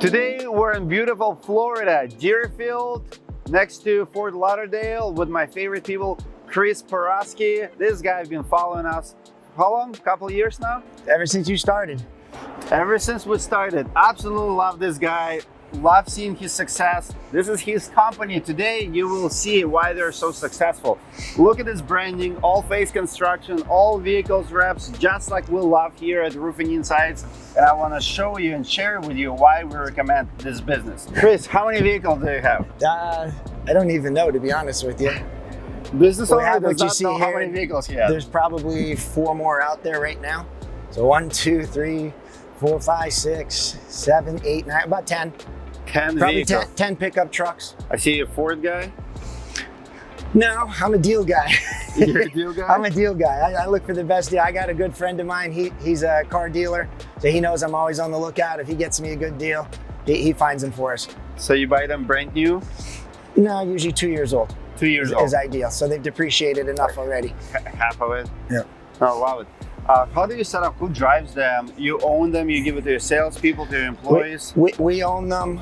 Today we're in beautiful Florida, Deerfield, next to Fort Lauderdale with my favorite people, Chris Porosky. This guy's been following us, how long? Couple of years now? Ever since you started. Ever since we started. Absolutely love this guy. Love seeing his success. This is his company. Today you will see why they're so successful. Look at this branding, all face construction, all vehicles reps, just like we love here at Roofing Insights. And I want to show you and share with you why we recommend this business. Chris, how many vehicles do you have? I don't even know, to be honest with you. Business owner what does you not see know how here. many vehicles he has. There's probably 4 more out there right now. So 1, 2, 3, 4, 5, 6, 7, 8, 9, about 10. 10 Probably vehicles. 10 pickup trucks. I see a Ford guy. No, I'm a deal guy. You're a deal guy? I'm a deal guy. I look for the best deal. I got a good friend of mine. He's a car dealer, so he knows I'm always on the lookout. If he gets me a good deal, he finds them for us. So you buy them brand new? No, usually 2 years old. 2 years old. Is ideal. So they've depreciated enough already. Half of it? Yeah. I love it. How do you set up? Who drives them? You own them? You give it to your salespeople, to your employees? We own them.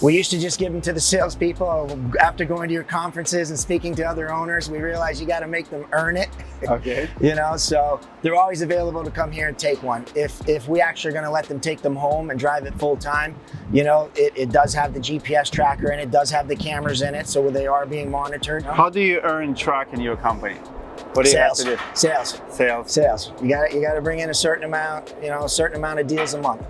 We used to just give them to the salespeople. After going to your conferences and speaking to other owners, we realized you got to make them earn it. Okay. You know, so they're always available to come here and take one. If we actually are going to let them take them home and drive it full time, you know, it does have the GPS tracker and it does have the cameras in it, so they are being monitored. How do you earn truck in your company? What do you have to do? Sales. You got to bring in a certain amount, you know, a certain amount of deals a month.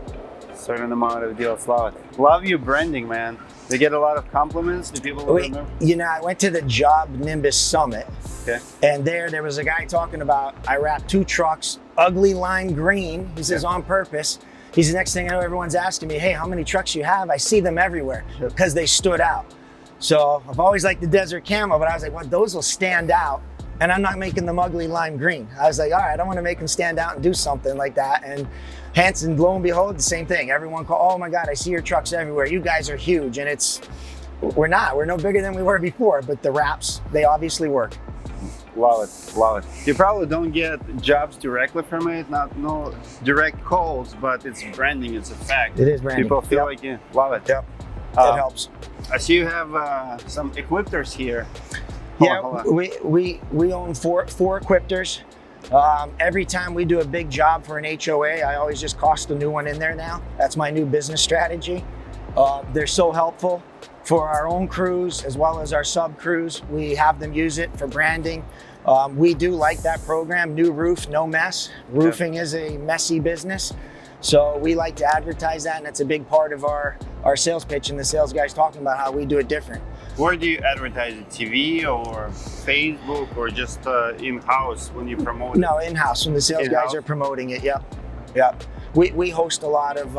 Certain amount of deals. Love it. Love your branding, man. They get a lot of compliments. Do people remember? You know, I went to the Job Nimbus Summit. Okay. And there was a guy talking about, I wrapped 2 trucks, ugly lime green. He says, on purpose. He's the next thing I know, everyone's asking me, hey, how many trucks you have? I see them everywhere because they stood out. So I've always liked the desert camo, but I was like, well, those will stand out. And I'm not making them ugly lime green. I was like, all right, I want to make them stand out and do something like that. And hence, and lo and behold, the same thing. Everyone called, oh my God, I see your trucks everywhere. You guys are huge. And we're no bigger than we were before, but the wraps, they obviously work. Love it, love it. You probably don't get jobs directly from it, no direct calls, but it's branding, it's a fact. It is branding. People feel like you love it. Yep, it helps. I see you have some Equipters here. Hold on. We own four Equipters. Every time we do a big job for an HOA, I always just cost a new one in there now. That's my new business strategy. They're so helpful for our own crews as well as our sub crews. We have them use it for branding. We do like that program, new roof, no mess. Roofing is a messy business. So we like to advertise that, and it's a big part of our sales pitch, and the sales guys talking about how we do it different. Where do you advertise it? TV or Facebook or just in-house when you promote it? No, in-house when the sales guys are promoting it. Yep. We host a lot of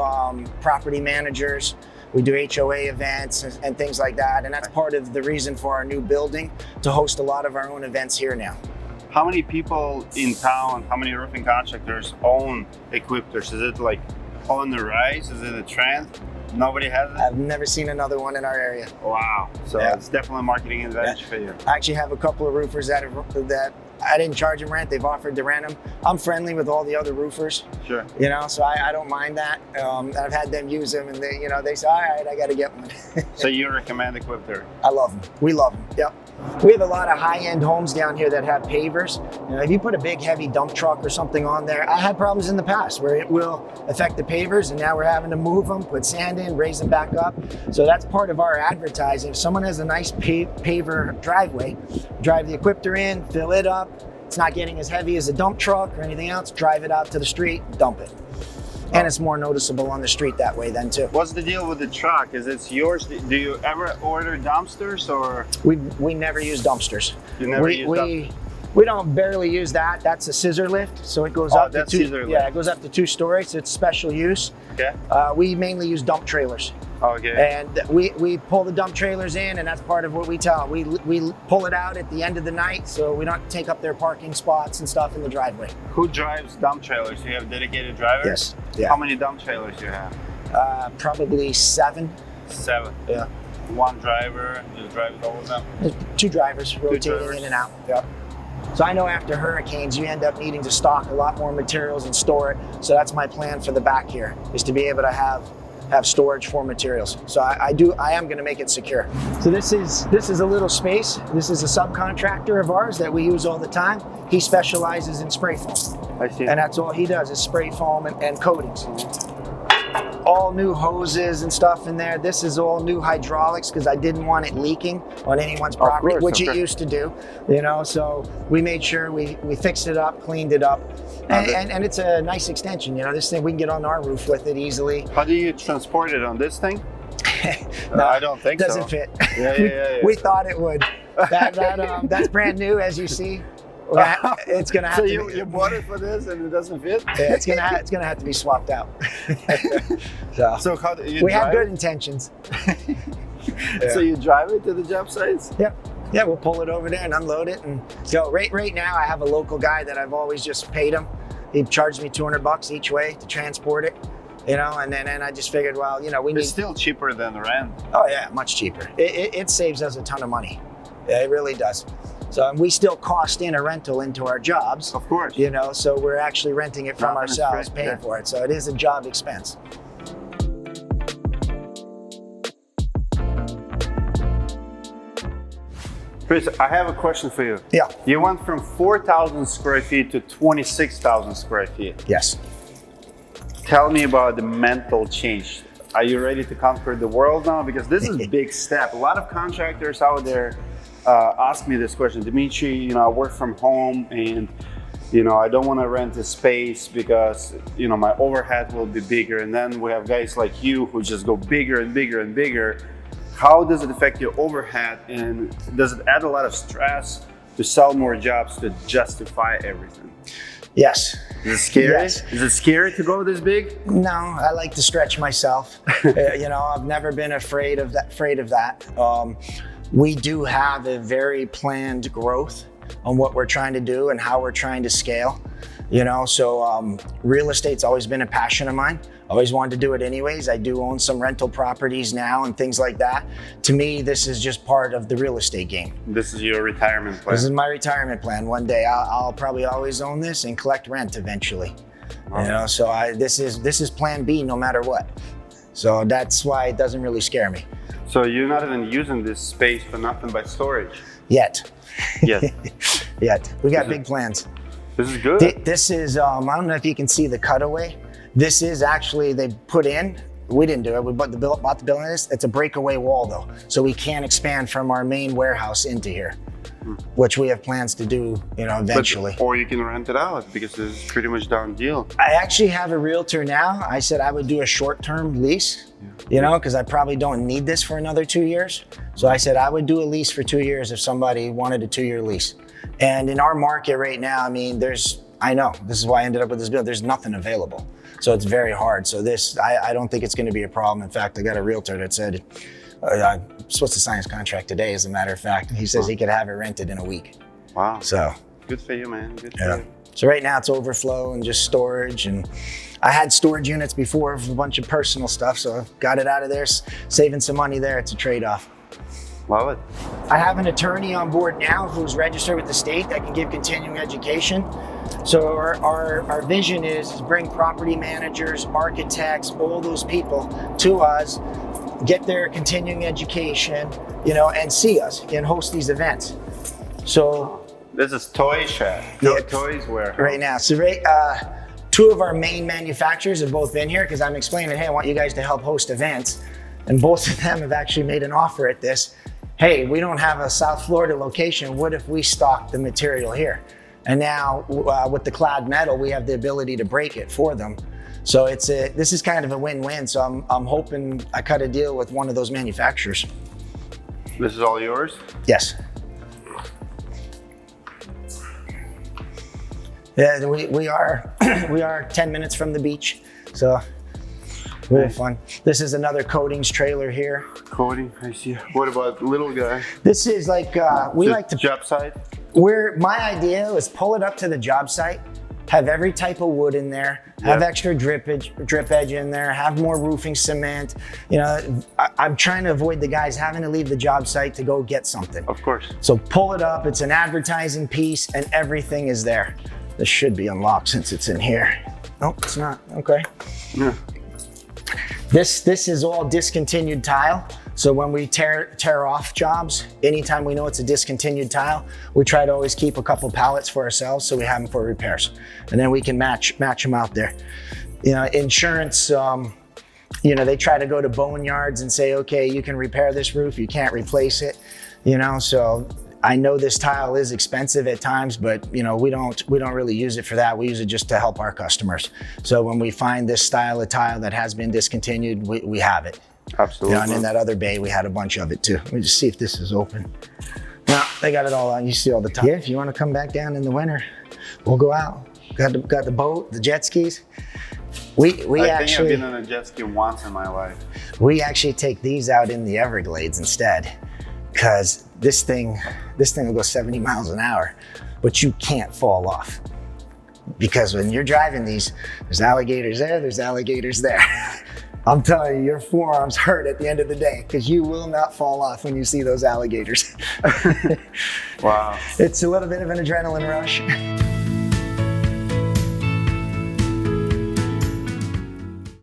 property managers. We do HOA events and things like that, and that's part of the reason for our new building, to host a lot of our own events here now. How many people in town, how many roofing contractors own Equipters? Is it like on the rise? Is it a trend? Nobody has it? I've never seen another one in our area. Wow. So it's definitely a marketing advantage for you. I actually have a couple of roofers that I didn't charge them rent. They've offered to rent them. I'm friendly with all the other roofers. Sure. You know, so I don't mind that. I've had them use them, and they say, all right, I got to get one. So you recommend Equipter? I love them. We love them. Yep. We have a lot of high-end homes down here that have pavers. You know, if you put a big, heavy dump truck or something on there, I had problems in the past where it will affect the pavers, and now we're having to move them, put sand in, raise them back up. So that's part of our advertising. If someone has a nice paver driveway, drive the Equipter in, fill it up. It's not getting as heavy as a dump truck or anything else. Drive it out to the street, dump it. And it's more noticeable on the street that way then too. What's the deal with the truck? Is it yours? Do you ever order dumpsters or? We never use dumpsters. You never use dumpsters? We don't barely use that. That's a scissor lift, so it goes up to it goes up to 2 stories. It's special use. Okay. We mainly use dump trailers. Okay. And we pull the dump trailers in, and that's part of what we tell. We pull it out at the end of the night, so we don't take up their parking spots and stuff in the driveway. Who drives dump trailers? Do you have dedicated drivers? Yes. Yeah. How many dump trailers do you have? Probably 7. 7. Yeah. One driver just drives all of them? 2 drivers rotating in and out. Yeah. So I know after hurricanes, you end up needing to stock a lot more materials and store it. So that's my plan for the back here, is to be able to have have storage for materials. So I am gonna make it secure. So this is a little space. This is a subcontractor of ours that we use all the time. He specializes in spray foam. I see. And that's all he does is spray foam and coatings. All new hoses and stuff in there. This is all new hydraulics because I didn't want it leaking on anyone's property, which it used to do, you know, so we made sure we fixed it up, cleaned it up, and it's a nice extension, you know, this thing we can get on our roof with it easily. How do you transport it on this thing? No, I don't think doesn't so. fit. Yeah. We thought it would. That's brand new, as you see. It's gonna have so to you bought it for this and it doesn't fit? Yeah, it's gonna have to be swapped out. So how do you we have good intentions. So you drive it to the job sites? Yep. Yeah, we'll pull it over there and unload it and go. Right now, I have a local guy that I've always just paid him. He charged me $200 each way to transport it, you know, and then I just figured, well, you know, It's still cheaper than rent. Oh yeah, much cheaper. It saves us a ton of money. Yeah, it really does. So we still cost in a rental into our jobs. Of course. You know, so we're actually renting it from ourselves, paying for it. So it is a job expense. Chris, I have a question for you. Yeah. You went from 4,000 square feet to 26,000 square feet. Yes. Tell me about the mental change. Are you ready to conquer the world now? Because this is a big step. A lot of contractors out there ask me this question. Dimitri, you know, I work from home and, you know, I don't want to rent a space because, you know, my overhead will be bigger. And then we have guys like you who just go bigger and bigger and bigger. How does it affect your overhead, and does it add a lot of stress to sell more jobs to justify everything? Yes. Is it scary? Yes. Is it scary to go this big? No, I like to stretch myself. You know, I've never been afraid of that. We do have a very planned growth on what we're trying to do and how we're trying to scale. You know, so real estate's always been a passion of mine. Always wanted to do it anyways. I do own some rental properties now and things like that. To me, this is just part of the real estate game. This is your retirement plan? This is my retirement plan. One day I'll probably always own this and collect rent eventually. Wow. You know, so this is plan B no matter what. So that's why it doesn't really scare me. So you're not even using this space for nothing but storage? Yet. Yet. Yet. We got big plans. This is good. This is, I don't know if you can see the cutaway. This is actually, they put in, we didn't do it, we bought the building this. It's a breakaway wall though. So we can't expand from our main warehouse into here, which we have plans to do, you know, eventually. Or you can rent it out because it's pretty much done deal. I actually have a realtor now. I said I would do a short-term lease, you know, because I probably don't need this for another 2 years. So I said I would do a lease for 2 years if somebody wanted a 2-year lease. And in our market right now, I mean, I know, this is why I ended up with this build. There's nothing available. So it's very hard. So I don't think it's going to be a problem. In fact, I got a realtor that said, I'm supposed to sign his contract today, as a matter of fact. He says he could have it rented in a week. Wow. So good for you, man. Good for you. So right now it's overflow and just storage. And I had storage units before for a bunch of personal stuff. So I've got it out of there, saving some money there. It's a trade-off. Love it. I have an attorney on board now who's registered with the state that can give continuing education. So our vision is bring property managers, architects, all those people to us, get their continuing education, you know, and see us and host these events. So this is Toy Shack, Toys Warehouse. Right now. So two of our main manufacturers have both been here because I'm explaining, hey, I want you guys to help host events. And both of them have actually made an offer at this. Hey, we don't have a South Florida location. What if we stock the material here? And now with the clad metal, we have the ability to break it for them. So this is kind of a win-win. So I'm hoping I cut a deal with one of those manufacturers. This is all yours? Yes. Yeah, we are 10 minutes from the beach. So really fun. This is another coatings trailer here. Coating, I see. What about the little guy? This is like, we like to- job site? My idea is pull it up to the job site, have every type of wood in there, have extra drip edge in there, have more roofing cement. You know, I'm trying to avoid the guys having to leave the job site to go get something. Of course. So pull it up, it's an advertising piece and everything is there. This should be unlocked since it's in here. Nope, it's not, okay. Yeah. This is all discontinued tile. So when we tear off jobs, anytime we know it's a discontinued tile, we try to always keep a couple pallets for ourselves so we have them for repairs. And then we can match them out there. You know, insurance, you know, they try to go to boneyards and say, okay, you can repair this roof, you can't replace it, you know, so I know this tile is expensive at times, but you know, we don't really use it for that. We use it just to help our customers. So when we find this style of tile that has been discontinued, we have it. Absolutely. You know, and in that other bay, we had a bunch of it too. Let me just see if this is open. No, they got it all on. You see all the tile. Yeah, if you want to come back down in the winter, we'll go out. Got the boat, the jet skis. I think I've been on a jet ski once in my life. We actually take these out in the Everglades instead, because this thing will go 70 miles an hour, but you can't fall off. Because when you're driving these, there's alligators there, there's alligators there. I'm telling you, your forearms hurt at the end of the day because you will not fall off when you see those alligators. Wow. It's a little bit of an adrenaline rush.